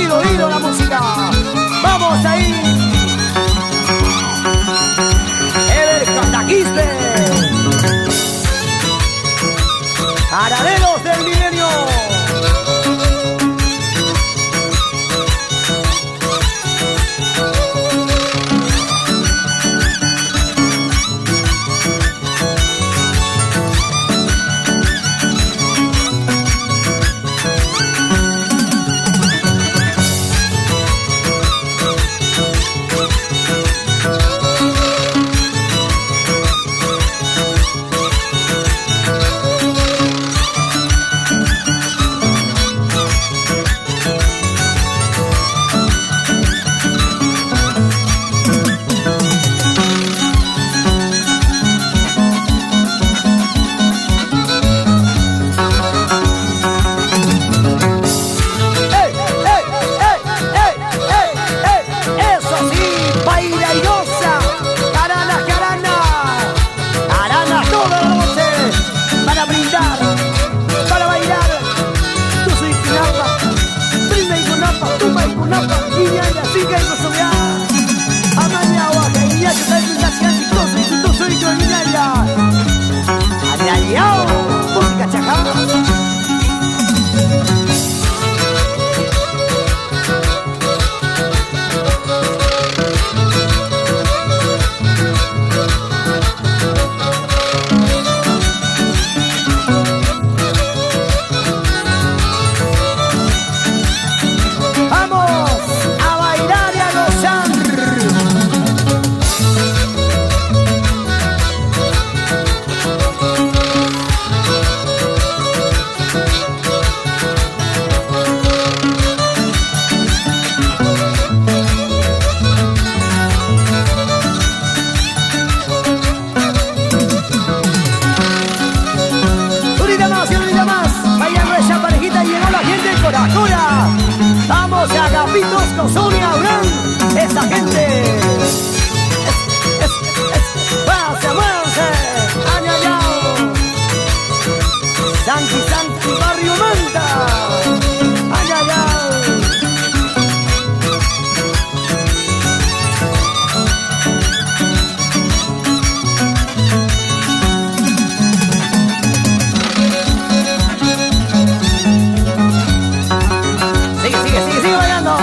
oído la música. Vamos ahí. Ever Cataquiste. Paraderos del milenio. Vamos a Agapitos con Sonia Abraham, esa gente. Muévanse, añayao. Santi, Barrio Manta, añayao. Sigue bailando.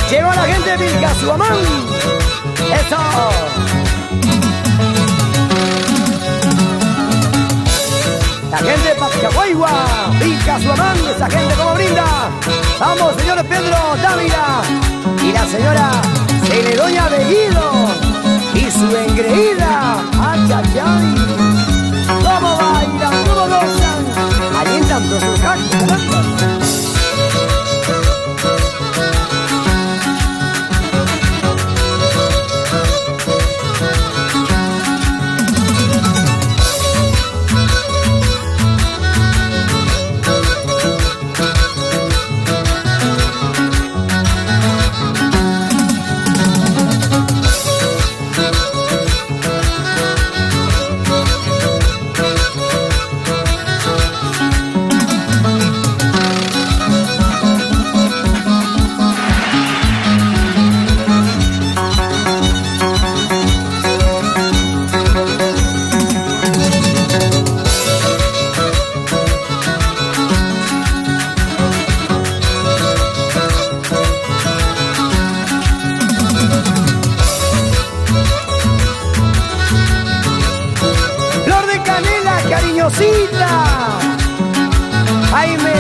Llegó la gente de Vilcasuamán. Eso. La gente de Pachahuayhua, Vilcasuamán, esa gente como brinda. Vamos, señor Pedro Dávila y la señora Cenedoña Bellido y su engreída Achachay. ¿Cómo bailan? ¿Cómo gozan? Alientan por sus cacos. Cariñosita, Jaime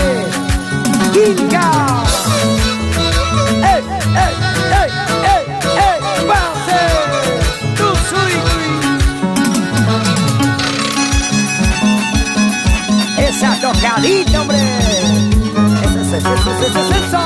Quinca. Pase, tú soy. Esa tocadita, hombre. Eso.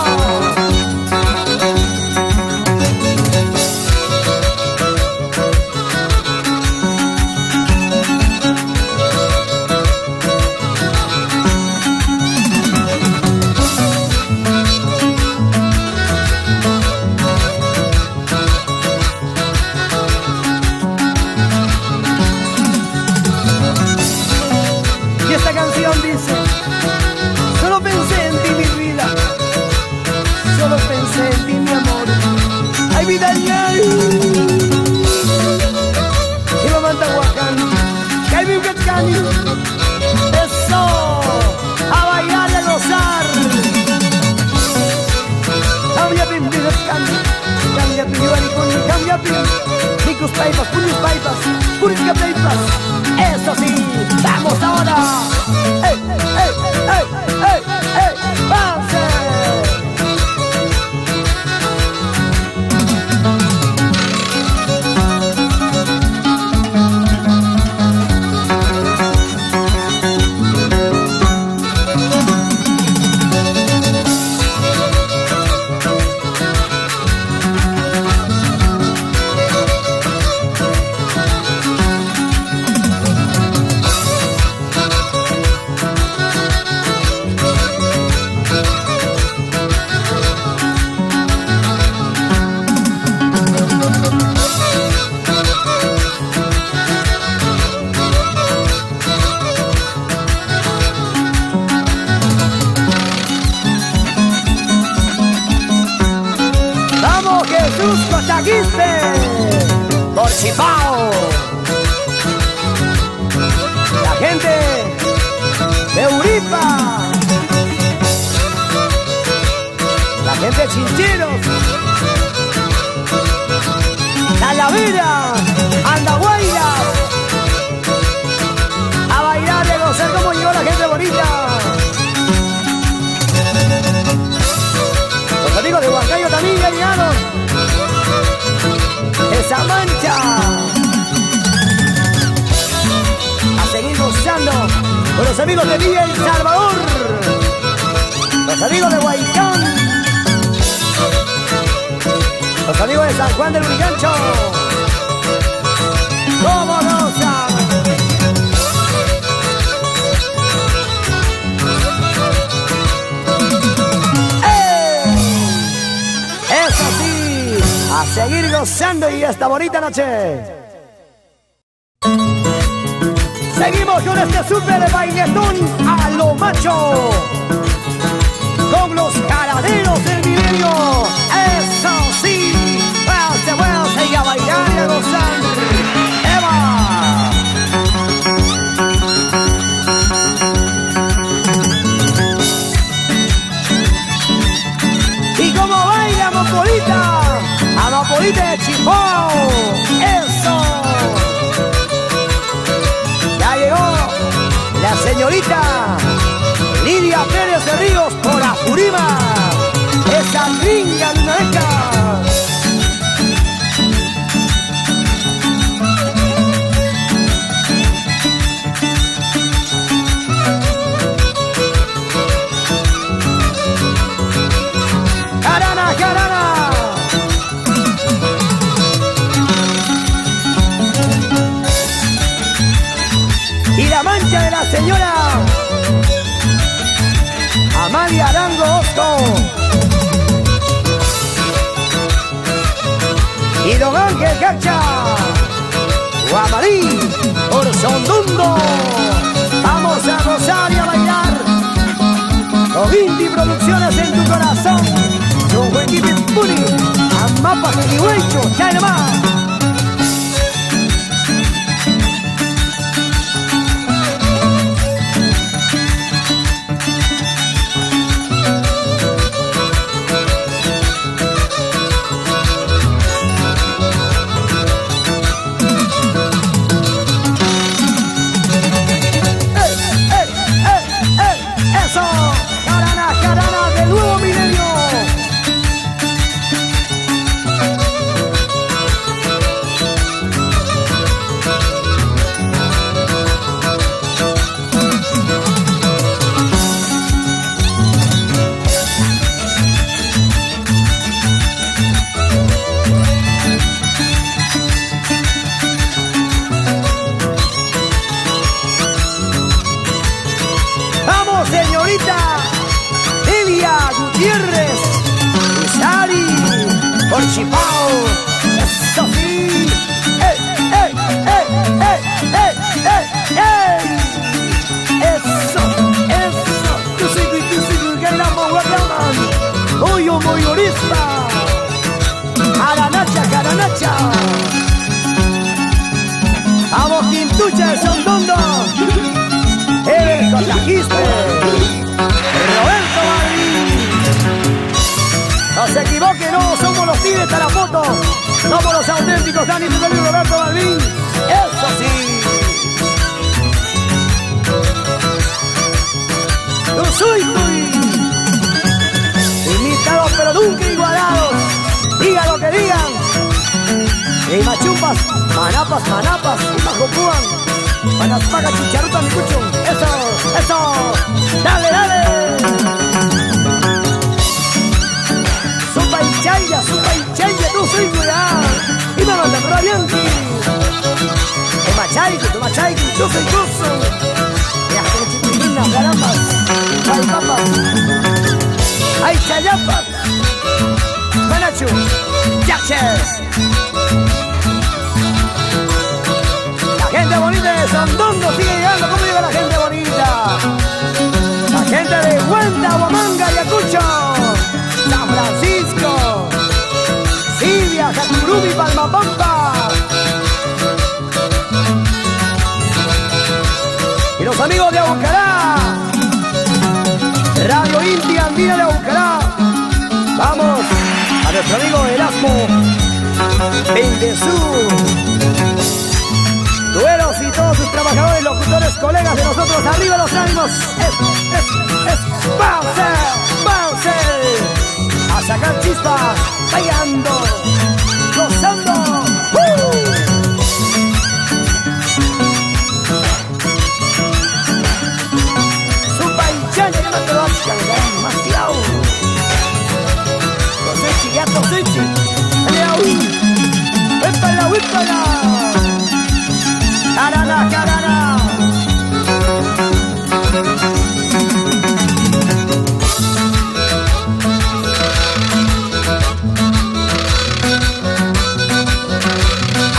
Chipao. La gente de Uripa. La gente de Chincheros. Talavera, Andahuayla. A bailar y a gozar como llegó la gente bonita. Los amigos de Huancayo también ya llegaron. Esa mancha. A seguir gozando con los amigos de Villa El Salvador. Los amigos de Huaycán. Los amigos de San Juan del Urigancho. ¿Cómo gozan? Eso sí, a seguir gozando y esta bonita noche. Seguimos con este super bailetón a lo macho. Con los jaraderos del milenio. Eso sí, vuelve y a bailar y a gozar. ¡Eva! Y como baila Amapolita, Amapolita de Chipao. ¡Eso! Ya llegó la señorita Lidia Pérez de Ríos por Apurima. Esa gringa lunareca. Carana, carana. Y la mancha de la señora Amalia Arango Osco y Don Ángel Cacha Guamarí por Sondundo. Vamos a gozar y a bailar con Indy Producciones en tu corazón. Con Huequipi Puni, Amapas y Huecho, ya nomás. Señorita Elia Gutiérrez Usari por Chipao. Eso sí. Eso. Tú sigo que la moguacaman. Oyo moyorista. Caranacha. Vamos, Quintucha de Sondondo. Eres contagiste. Roberto Balvin. No se equivoque, no somos los pibes de la foto. Somos los auténticos Dani Tucali y Roberto Balvin. Eso sí. Yo soy imitados pero nunca igualados. Digan lo que digan. Y machumpas, manapas, y majopúan. Panaspaga, chicharruta, mi cucho. Eso. Dale. Supa y chaya, tú soy cuidado. Y me mandan rabianti. Tu machaico, yo soy gozo. Y hasta chiquilinas, carambas. Hay papas. Hay chayapas. Manachu, yaches. La gente bonita de Sondondo sigue llegando. ¿Cómo llega la gente bonita? La gente de Huanta, Huamanga, Ayacucho, San Francisco, Silvia, Jacurumi, Palmapampa. Andina de Aucará. Vamos a nuestro amigo Erasmo Bendezú. Duelos y todos sus trabajadores, locutores, colegas de nosotros. Arriba los ánimos. ¡Bounce! ¡Bounce! A sacar chispas, bailando, gozando. Su paisana que no te vas a cargar demasiado. Tosechi, ya tosechi. ¡Huépala, huépala! ¡Carana, carana!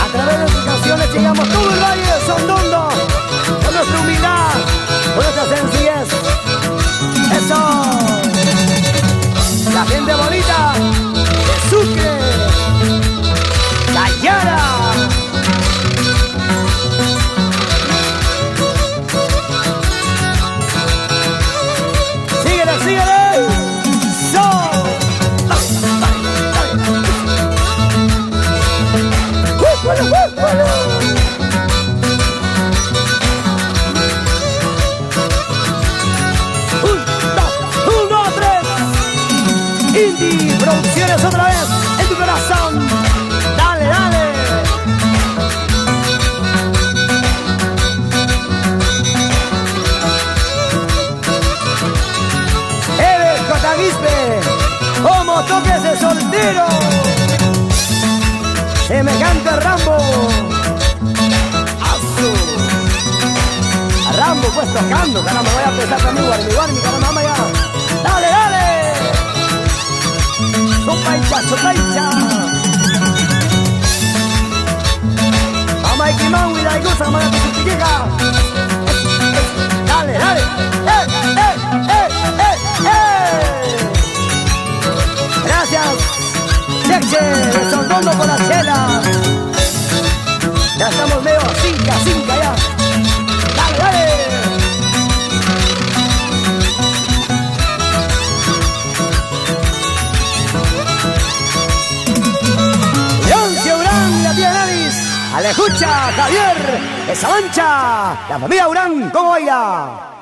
A través de sus canciones llegamos todo el valle de Sondondo, con nuestra humildad, con nuestra sencillez. ¡Eso! La gente bonita de Sucre, Tayara. Síguele, síguele. ¡So! Un, dos, tres. Indie Producciones otra vez en tu corazón. Dale, dale. Eres Cotaguispe, como toques de soltero. Semejante a Rambo. A Rambo pues tocando, caramba, voy a empezar también, guarmi, caramba, ya. Dale, dale. Sopaicha, sopaicha. Mamá y Kimán, y la iguza, mamá de tu chiquija. Dale, dale. Gracias. Cheche, Sondondo por la chela. Ya estamos medio cinca ya. Dale, dale. Leoncio Urán, la tía Navis. Alejucha, Javier, esa mancha. La familia Urán, ¿cómo baila?